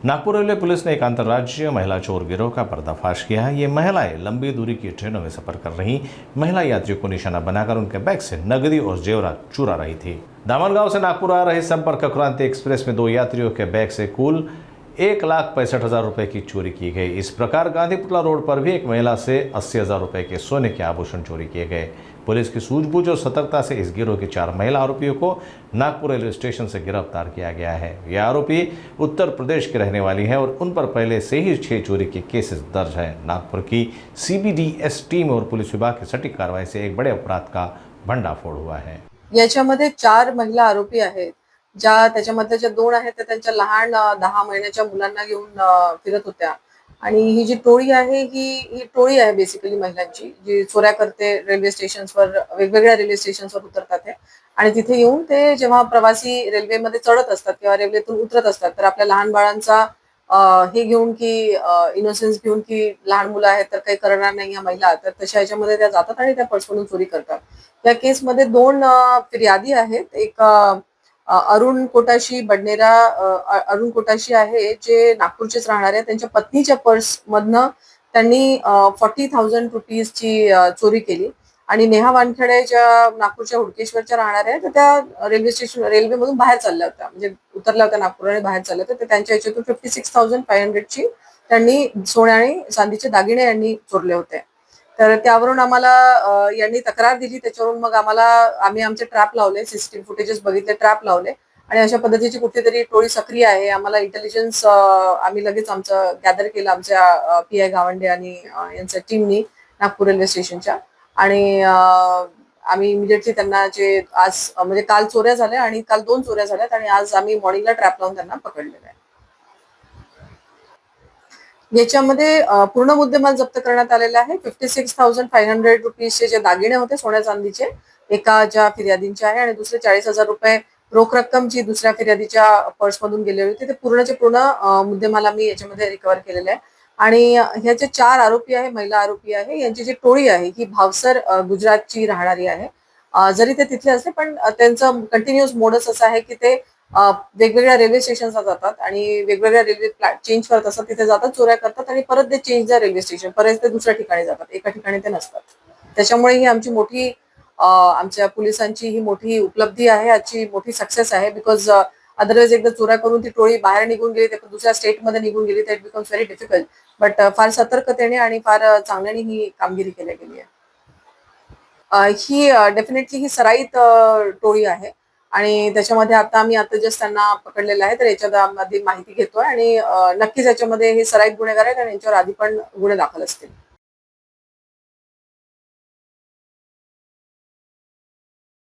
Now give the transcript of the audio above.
Nagpur railway police ने एक अंतर्राज्यीय महिला चोर गिरोह का पर्दाफाश किया है। ये महिलाएं लंबी दूरी की ट्रेनों में सफर कर रही महिला यात्रियों को निशाना बनाकर उनके बैग से नकदी और जेवरात चुरा रही थी। दामनगांव से नागपुर आ रही संपर्क क्रांति एक्सप्रेस में 2 यात्रियों के बैग से कुल 1,65,000 रुपए की चोरी की गई। इस प्रकार गांधीपुतला रोड पर भी एक महिला से 80,000 रुपए के सोने के आभूषण चोरी किए गए। पुलिस की सूझबूझ और सतर्कता से इस गिरोह के 4 महिला आरोपियों को नागपुर रेलवे स्टेशन से गिरफ्तार किया गया है। ये आरोपी उत्तर प्रदेश के रहने वाली है और उन पर पहले से ही 6 चोरी के केसेस दर्ज है। नागपुर की CBDS टीम और पुलिस विभाग की सटीक कार्रवाई से एक बड़े अपराध का भंडाफोड़ हुआ है। याच्यामध्ये 4 महिला आरोपी आहेत, ज्या त्याच्यामध्ये ज्या 2 आहेत त्या त्यांच्या लहान 10 महिन्याच्या मुलांना घेऊन फिरत होत्या आणि ही जी टोळी आहे ही टोळी आहे बेसिकली महिलांची, जी चोऱ्या करते रेल्वे स्टेशन्सवर, वेगवेगळ्या रेल्वे स्टेशन्सवर उतरतात आहे आणि तिथे येऊन ते जेव्हा प्रवासी रेल्वेमध्ये चढत असतात किंवा रेल्वेतून उतरत असतात तर आपल्या लहान बाळांचा हे घेऊन की इनोसेन्स घेऊन की लहान मुलं आहेत तर काही करणार नाही या महिला, तर तशा ह्याच्यामध्ये त्या जातात आणि त्या पर्समधून चोरी करतात। या केसमध्ये 2 फिर्यादी आहेत। एक अरुण कोटाशी बडनेरा, अरुण कोटाशी आहे जे नागपूरचेच राहणार आहे। त्यांच्या पत्नीच्या पर्स मधनं त्यांनी 40,000 रुपीजची चोरी केली आणि नेहा वानखेडे ज्या नागपूरच्या हुडकेश्वरच्या राहणार आहे तर त्या रेल्वेमधून बाहेर चालल्या होत्या, म्हणजे उतरल्या होत्या नागपूर आणि बाहेर चालल्या होत्या, तर त्यांच्या याच्यातून 56,500 ची त्यांनी सोने आणि चांदीचे दागिने यांनी चोरले होते। तर त्यावरून आम्हाला यांनी तक्रार दिली, त्याच्यावरून मग आम्ही आमचे ट्रॅप लावले, सीसीटीव्ही फुटेजेस बघितले, ट्रॅप लावले आणि अशा पद्धतीची कुठलीतरी टोळी सक्रिय आहे। आम्हाला इंटेलिजन्स आम्ही लगेच आमचं गॅदर केलं आमच्या PI गावंडे आणि यांच्या टीमनी नागपूर रेल्वे स्टेशनच्या, आणि आम्ही इमिडिएटली त्यांना जे आज म्हणजे काल चोऱ्या झाल्या आणि काल 2 चोऱ्या झाल्यात आणि आज आम्ही मॉर्निंगला ट्रॅप लावून त्यांना पकडलेलं आहे। याच्यामध्ये पूर्ण मुद्देमाल जप्त करण्यात आलेला आहे। 56,500 रुपीजचे जे दागिने होते सोन्या चांदीचे एका ज्या फिर्यादींचे आहे आणि दुसरे 40,000 रुपये रोख रक्कम जी दुसऱ्या फिर्यादीच्या पर्समधून गेलेली होती, ते पूर्णचे पूर्ण मुद्देमाल आम्ही याच्यामध्ये रिकव्हर केलेले आहे। आणि ह्याचे 4 आरोपी आहे, महिला आरोपी आहे। यांची जी टोळी आहे ही भावसर गुजरातची राहणारी आहे। जरी ते तिथले असले पण त्यांचं कंटिन्युअस मोडस असं आहे की ते वेगवेगळ्या रेल्वे स्टेशनला जातात आणि वेगवेगळ्या रेल्वे चेंज करत असतात, तिथे जातात, चोऱ्या करतात आणि परत ते चेंज द रेल्वे स्टेशन, परत ते दुसऱ्या ठिकाणी जातात, एका ठिकाणी ते नसतात। त्याच्यामुळे ही आमची मोठी आमच्या पोलिसांची ही मोठी उपलब्धी आहे, आजची मोठी सक्सेस आहे। बिकॉज अदरवाइज एकदा चोऱ्या करून ती टोळी बाहेर निघून गेली, ते दुसऱ्या स्टेटमध्ये निघून गेली, तर it becomes very difficult. But फार सतर्कतेने आणि फार चांगल्याने ही कामगिरी केली गेली आहे। ही डेफिनेटली ही सराईत टोळी आहे आणि त्याच्यामध्ये आम्ही जस्ट त्यांना पकडलेलं आहे, तर याच्यामध्ये माहिती घेतोय आणि नक्कीच याच्यामध्ये हे सराईत गुन्हेगार आहेत आणि यांच्यावर आधी पण गुन्हे दाखल असतील।